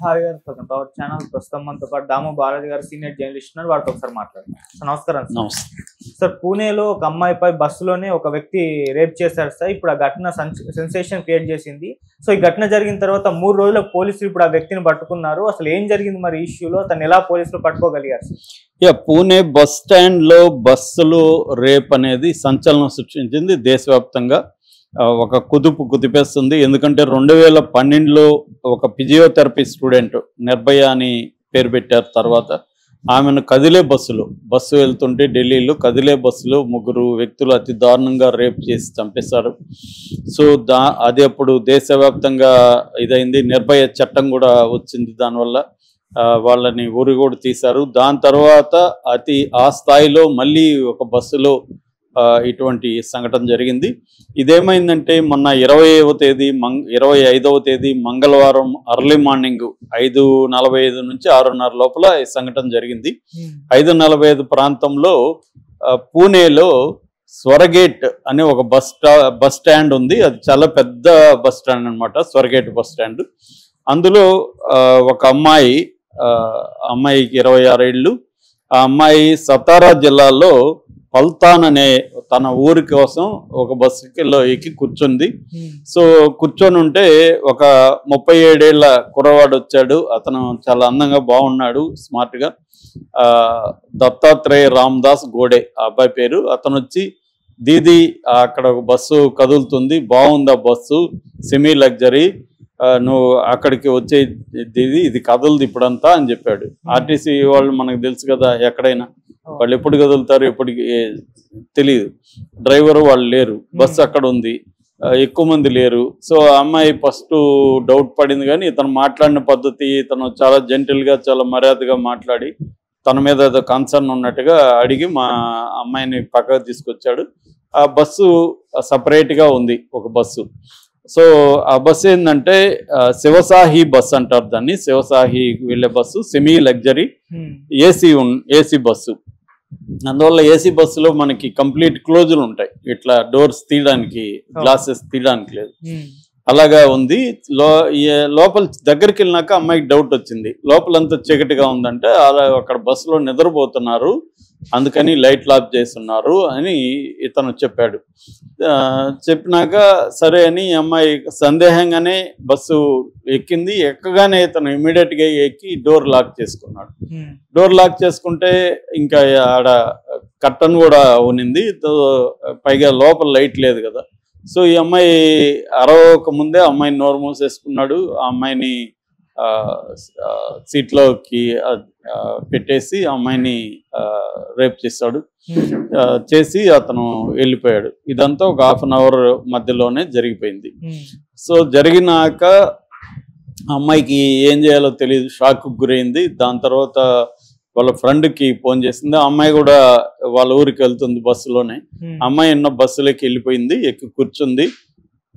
Hi గారు, welcome to our channel. ప్రస్తుతం మనతో పాటు దాము బాలాజీ గారు సీనియర్ జర్నలిస్ట్ ఉన్నారు. వారితో ఒకసారి మాట్లాడదాం. సార్ నమస్కారం. సార్, పూణేలో ఒక అమ్మాయిపై బస్సులోనే ఒక వ్యక్తి రేప్ చేశారు సార్. ఇప్పుడు ఆ ఘటన సెన్సేషన్ క్రియేట్ చేసింది. సో ఈ ఘటన జరిగిన తర్వాత 3 రోజుల పోలీసులు ఇప్పుడు ఆ వ్యక్తిని పట్టుకున్నారు. అసలు ఏం జరిగింది మరి ఇష్యూలో, తను ఎలా పోలీసులు పట్టుకోగలిగారు సార్? పూణే బస్ స్టాండ్ లో బస్సులు రేప్ అనేది సంచలనం సృష్టించింది దేశవ్యాప్తంగా. ఒక కుదిపేస్తుంది. ఎందుకంటే 2012లో ఒక ఫిజియోథెరపీ స్టూడెంట్ నిర్భయ అని పేరు పెట్టారు. తర్వాత ఆమెను కదిలే బస్సు వెళ్తుంటే ఢిల్లీలో కదిలే బస్సులో 3 వ్యక్తులు అతి దారుణంగా రేప్ చేసి చంపేశారు. సో అది అప్పుడు దేశవ్యాప్తంగా ఇదైంది. నిర్భయ చట్టం కూడా వచ్చింది. దానివల్ల వాళ్ళని ఊరి కూడా తీశారు. దాని తర్వాత ఆ స్థాయిలో మళ్ళీ ఒక బస్సులో ఇటువంటి సంఘటన జరిగింది. ఇదేమైందంటే మొన్న 25వ తేదీ మంగళవారం అర్లీ మార్నింగ్ 5:45 నుంచి 6:30 లోపల ఈ సంఘటన జరిగింది. 5:45 ప్రాంతంలో పూణేలో స్వరగేట్ అనే ఒక బస్ స్టాండ్ ఉంది. అది చాలా పెద్ద బస్ స్టాండ్ అనమాట, స్వరగేట్ బస్ స్టాండ్. అందులో ఒక అమ్మాయికి 26 ఏళ్ళు. ఆ అమ్మాయి సతారా జిల్లాలో పల్తాన్ అనే తన ఊరి కోసం ఒక బస్సులో ఎక్కి కూర్చుంది. సో కూర్చొని ఉంటే ఒక 37 ఏళ్ల కుర్రవాడు వచ్చాడు. అతను చాలా అందంగా బాగున్నాడు, స్మార్ట్ గా. దత్తాత్రేయ రామదాస్ గోడే ఆ అబ్బాయి పేరు. అతను వచ్చి, దీది అక్కడ ఒక బస్సు కదులుతుంది, బాగుంది ఆ బస్సు, సెమీ లగ్జరీ, నువ్వు అక్కడికి వచ్చే దీది, ఇది కదులుది ఇప్పుడంతా అని చెప్పాడు. ఆర్టీసీ వాళ్ళు మనకు తెలుసు కదా, ఎక్కడైనా వాళ్ళు ఎప్పుడు కదులుతారు ఎప్పటికి తెలియదు. డ్రైవర్ వాళ్ళు లేరు, బస్సు అక్కడ ఉంది, ఎక్కువ మంది లేరు. సో ఆ అమ్మాయి ఫస్ట్ డౌట్ పడింది. కానీ ఇతను మాట్లాడిన పద్ధతి, ఇతను చాలా జెంటిల్గా చాలా మర్యాదగా మాట్లాడి తన మీద ఏదో కన్సర్న్ ఉన్నట్టుగా అడిగి మా అమ్మాయిని పక్కకు తీసుకొచ్చాడు. ఆ బస్సు సపరేట్గా ఉంది ఒక బస్సు. సో ఆ బస్సు ఏంటంటే శివసాహి బస్సు అంటారు దాన్ని. శివసాహి వెళ్ళే bus, semi luxury AC bus. అందువల్ల ఏసీ బస్సులో మనకి కంప్లీట్ క్లోజులు ఉంటాయి, ఇట్లా డోర్స్ తీయడానికి, గ్లాసెస్ తీయడానికి లేదు. అలాగా ఉంది. లోపల దగ్గరికి వెళ్ళినాక అమ్మాయికి డౌట్ వచ్చింది, లోపలంతా చీకటిగా ఉందంటే అలా అక్కడ బస్సులో నిద్రపోతున్నారు, అందుకని లైట్లు ఆఫ్ చేస్తున్నారు అని ఇతను చెప్పాడు. చెప్పినాక సరే అని అమ్మాయి సందేహంగానే బస్సు ఎక్కింది. ఎక్కగానే ఇతను ఇమీడియట్గా ఎక్కి డోర్ లాక్ చేసుకున్నాడు. డోర్ లాక్ చేసుకుంటే ఇంకా ఆడ కర్టన్ కూడా ఉనింది, పైగా లోపల లైట్ లేదు కదా. సో ఈ అమ్మాయి అరవక ముందే అమ్మాయిని నోరు మూసేసుకున్నాడు. ఆ అమ్మాయిని సీట్లోకి పెట్టేసి అమ్మాయిని రేప్ చేసి అతను వెళ్ళిపోయాడు. ఇదంతా ఒక 1/2 అవర్ మధ్యలోనే జరిగిపోయింది. సో జరిగినాక అమ్మాయికి ఏం చేయాలో తెలియదు, షాక్కు గురైంది. దాని తర్వాత వాళ్ళ ఫ్రెండ్కి ఫోన్ చేసింది. ఆ అమ్మాయి కూడా వాళ్ళ ఊరికి వెళ్తుంది బస్సులోనే. అమ్మాయి ఉన్న బస్సులోకి వెళ్ళిపోయింది, ఎక్కి కూర్చుంది.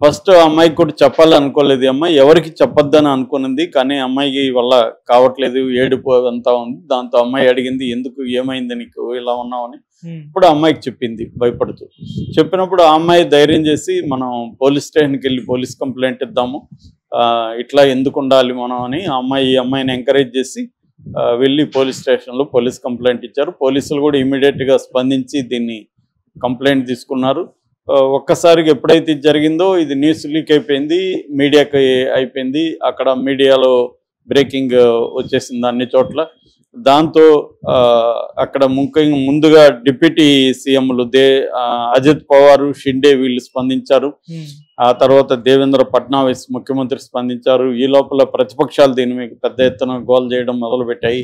ఫస్ట్ అమ్మాయికి కూడా చెప్పాలనుకోలేదు. అమ్మాయి ఎవరికి చెప్పొద్దని అనుకున్నది, కానీ అమ్మాయికి వల్ల కావట్లేదు, ఏడుపు అంతా ఉంది. దాంతో అమ్మాయి అడిగింది, ఎందుకు, ఏమైంది నీకు, ఇలా ఉన్నావని. ఇప్పుడు అమ్మాయికి చెప్పింది భయపడుతూ. చెప్పినప్పుడు ఆ అమ్మాయి ధైర్యం చేసి, మనం పోలీస్ స్టేషన్కి వెళ్ళి పోలీస్ కంప్లైంట్ ఇద్దాము, ఇట్లా ఎందుకు ఉండాలి మనం అని అమ్మాయిని ఎంకరేజ్ చేసి వెళ్ళి పోలీస్ స్టేషన్లో పోలీస్ కంప్లైంట్ ఇచ్చారు. పోలీసులు కూడా ఇమీడియట్గా స్పందించి దీన్ని కంప్లైంట్ తీసుకున్నారు. ఒక్కసారిగా ఎప్పుడైతే ఇది జరిగిందో ఇది న్యూస్ లీక్ అయిపోయింది, మీడియాకి అయిపోయింది. అక్కడ మీడియాలో బ్రేకింగ్ వచ్చేసింది అన్ని చోట్ల. దాంతో అక్కడ ముందుగా డిప్యూటీ సీఎంలు అజిత్ పవార్, షిండే వీళ్ళు స్పందించారు. ఆ తర్వాత దేవేంద్ర ఫడ్నవీస్ ముఖ్యమంత్రి స్పందించారు. ఈ లోపల ప్రతిపక్షాలు దీని మీద పెద్ద ఎత్తున గోల్ చేయడం మొదలుపెట్టాయి.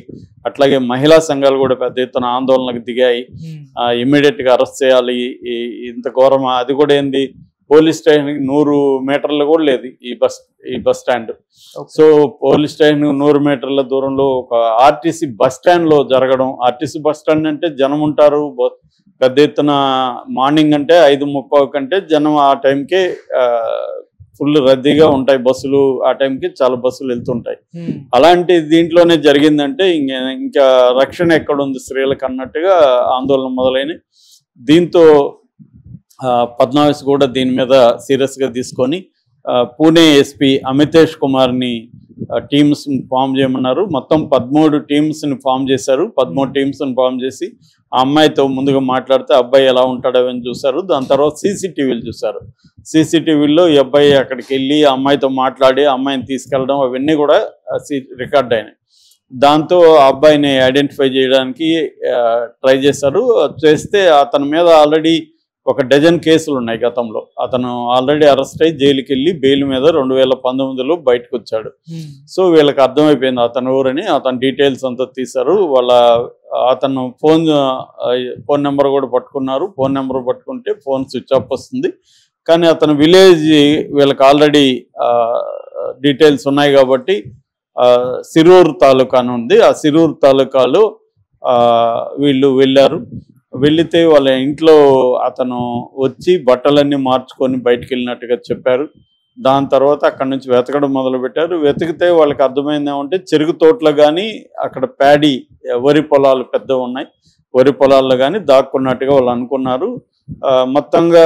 అట్లాగే మహిళా సంఘాలు కూడా పెద్ద ఎత్తున ఆందోళనకు దిగాయి. ఇమ్మీడియట్గా అరెస్ట్ చేయాలి, ఇంత ఘోరమా, అది కూడా ఏంది, పోలీస్ స్టేషన్కి 100 మీటర్లు కూడా లేదు ఈ bus stand. So police station 100 మీటర్ల దూరంలో ఒక ఆర్టీసీ బస్ స్టాండ్లో జరగడం. ఆర్టీసీ బస్ స్టాండ్ అంటే జనం ఉంటారు పెద్ద ఎత్తున. మార్నింగ్ అంటే 5:30 కంటే జనం ఆ టైంకే ఫుల్ రద్దీగా ఉంటాయి బస్సులు. ఆ టైంకి చాలా బస్సులు వెళ్తుంటాయి. అలాంటి దీంట్లోనే జరిగిందంటే ఇంకా రక్షణ ఎక్కడుంది స్త్రీలకు అన్నట్టుగా ఆందోళన మొదలైన. దీంతో ఫడ్నవీస్ కూడా దీని మీద సీరియస్గా తీసుకొని పూణే ఎస్పీ అమితేష్ కుమార్ని టీమ్స్ ఫామ్ చేయమన్నారు. మొత్తం 13 టీమ్స్ని ఫామ్ చేశారు. 13 టీమ్స్ని ఫామ్ చేసి ఆ అమ్మాయితో ముందుగా మాట్లాడితే అబ్బాయి ఎలా ఉంటాడో అని చూశారు. దాని తర్వాత సీసీటీవీలు చూశారు. సీసీటీవీల్లో ఈ అబ్బాయి అక్కడికి వెళ్ళి ఆ అమ్మాయితో మాట్లాడి ఆ అమ్మాయిని తీసుకెళ్ళడం అవన్నీ కూడా రికార్డ్ అయినాయి. దాంతో ఆ అబ్బాయిని ఐడెంటిఫై చేయడానికి ట్రై చేశారు. చేస్తే అతని మీద ఆల్రెడీ ఒక డజన్ కేసులు ఉన్నాయి గతంలో. అతను ఆల్రెడీ అరెస్ట్ అయ్యి జైలుకి వెళ్ళి బెయిల్ మీద 2019లో బయటకు వచ్చాడు. సో వీళ్ళకి అర్థమైపోయింది అతను ఊరని. అతని డీటెయిల్స్ అంతా తీశారు. అతను ఫోన్ నెంబర్ కూడా పట్టుకున్నారు. ఫోన్ నెంబర్ పట్టుకుంటే ఫోన్ స్విచ్ ఆఫ్ వస్తుంది. కానీ అతను విలేజ్ వీళ్ళకి ఆల్రెడీ డీటెయిల్స్ ఉన్నాయి కాబట్టి సిరూర్ తాలూకా అని ఉంది. ఆ సిరూర్ తాలూకాలో వీళ్ళు వెళ్ళారు. వెళితే వాళ్ళ ఇంట్లో అతను వచ్చి బట్టలన్నీ మార్చుకొని బయటికి వెళ్ళినట్టుగా చెప్పారు. దాని తర్వాత అక్కడి నుంచి వెతకడం మొదలుపెట్టారు. వెతికితే వాళ్ళకి అర్థమైంది ఏమంటే చెరుకు తోటలో కానీ అక్కడ ప్యాడీ వరి పొలాలు పెద్ద ఉన్నాయి, వరి పొలాల్లో కానీ దాక్కున్నట్టుగా వాళ్ళు అనుకున్నారు. మొత్తంగా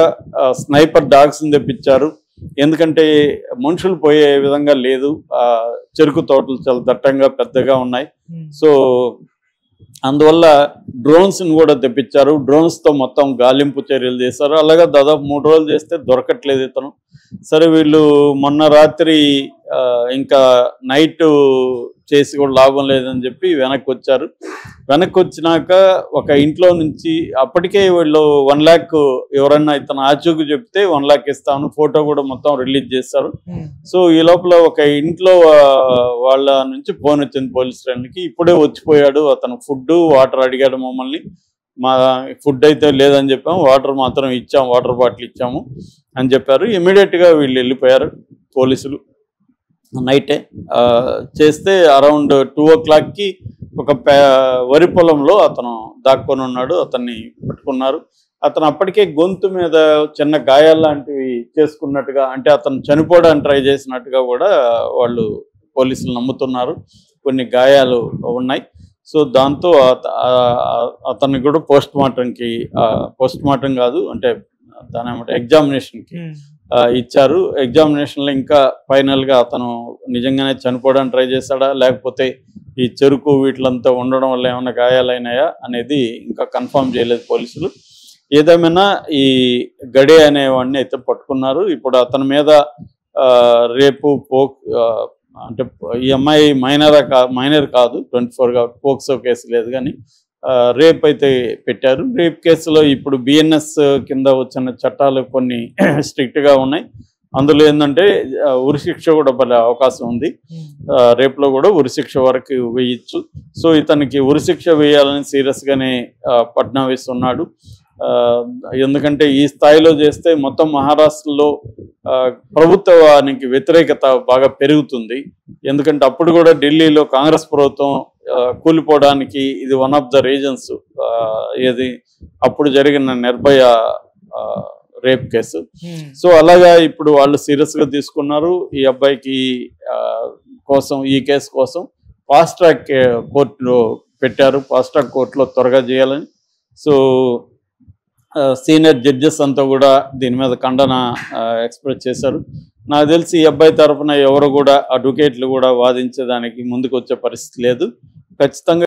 స్నైపర్ డాగ్స్ని తెప్పించారు. ఎందుకంటే మనుషులు పోయే విధంగా లేదు, చెరుకు తోటలు చాలా దట్టంగా పెద్దగా ఉన్నాయి. సో అందువల్ల డ్రోన్స్ని కూడా తెప్పించారు. డ్రోన్స్తో మొత్తం గాలింపు చర్యలు చేశారు. అలాగే దాదాపు 3 రోజులు చేస్తే దొరకట్లేదు ఇతను. సరే వీళ్ళు మొన్న రాత్రి ఇంకా నైట్ చేసి కూడా లాభం లేదని చెప్పి వెనక్కి వచ్చారు. వెనక్కి వచ్చినాక ఒక ఇంట్లో నుంచి అప్పటికే వీళ్ళు 1 lakh ఎవరన్నా ఇతను ఆచూకు చెప్తే 1 lakh ఇస్తాను, ఫోటో కూడా మొత్తం రిలీజ్ చేశారు. సో ఈ లోపల ఒక ఇంట్లో వాళ్ళ నుంచి ఫోన్ వచ్చింది పోలీస్ స్టేషన్కి. ఇప్పుడే వచ్చిపోయాడు అతను, ఫుడ్ వాటర్ అడిగాడు మమ్మల్ని. మా ఫుడ్ అయితే లేదని చెప్పాము, వాటర్ మాత్రం ఇచ్చాము, వాటర్ బాటిల్ ఇచ్చాము అని చెప్పారు. ఇమీడియట్గా వీళ్ళు వెళ్ళిపోయారు పోలీసులు. నైటే చేస్తే అరౌండ్ 2 o'clockకి ఒక వరి పొలంలో అతను దాక్కొని ఉన్నాడు. అతన్ని పట్టుకున్నారు. అతను అప్పటికే గొంతు మీద చిన్న గాయాలు లాంటివి చేసుకున్నట్టుగా, అంటే అతను చనిపోవడానికి ట్రై చేసినట్టుగా కూడా వాళ్ళు పోలీసులు నమ్ముతున్నారు. కొన్ని గాయాలు ఉన్నాయి. సో దాంతో అతన్ని కూడా పోస్ట్ మార్టం కాదు, అంటే దాని ఏమంటే ఎగ్జామినేషన్కి ఇచ్చారు. ఎగ్జామినేషన్లో ఇంకా ఫైనల్గా అతను నిజంగానే చనిపోవడానికి ట్రై చేశాడా, లేకపోతే ఈ చెరుకు వీటిలంతా ఉండడం వల్ల ఏమైనా గాయాలైనాయా అనేది ఇంకా కన్ఫర్మ్ చేయలేదు పోలీసులు. ఏదేమైనా ఈ గడే అనేవాడిని అయితే పట్టుకున్నారు. ఇప్పుడు అతని మీద రేపు అంటే ఈ అమ్మాయి మైనర్ కాదు, 24 పోక్సో కేసు లేదు, కానీ రేప్ అయితే పెట్టారు. రేప్ కేసులో ఇప్పుడు బిఎన్ఎస్ కింద వచ్చిన చట్టాలు కొన్ని స్ట్రిక్ట్గా ఉన్నాయి. అందులో ఏంటంటే ఉరిశిక్ష కూడా పడే అవకాశం ఉంది. రేపులో కూడా ఉరిశిక్ష వరకు వేయచ్చు. సో ఇతనికి ఉరిశిక్ష వేయాలని సీరియస్గానే ఫడ్నవీస్ ఉన్నాడు. ఎందుకంటే ఈ స్థాయిలో చేస్తే మొత్తం మహారాష్ట్రలో ప్రభుత్వానికి వ్యతిరేకత బాగా పెరుగుతుంది. ఎందుకంటే అప్పుడు కూడా ఢిల్లీలో కాంగ్రెస్ ప్రభుత్వం కూలిపోవడానికి ఇది వన్ ఆఫ్ ద రీజన్స్. ఏది అప్పుడు జరిగిన నిర్భయ రేప్ కేసు. సో అలాగా ఇప్పుడు వాళ్ళు సీరియస్గా తీసుకున్నారు. ఈ అబ్బాయికి కోసం, ఈ కేసు కోసం ఫాస్ట్ ట్రాక్ కోర్టులో పెట్టారు. ఫాస్ట్ ట్రాక్ కోర్టులో త్వరగా చేయాలని. సో సీనియర్ జడ్జెస్ అంతా కూడా దీని మీద ఖండన ఎక్స్ప్రెస్ చేశారు. నాకు తెలిసి ఈ అబ్బాయి తరఫున ఎవరు కూడా అడ్వకేట్లు కూడా వాదించేదానికి ముందుకు వచ్చే పరిస్థితి లేదు. ఖచ్చితంగా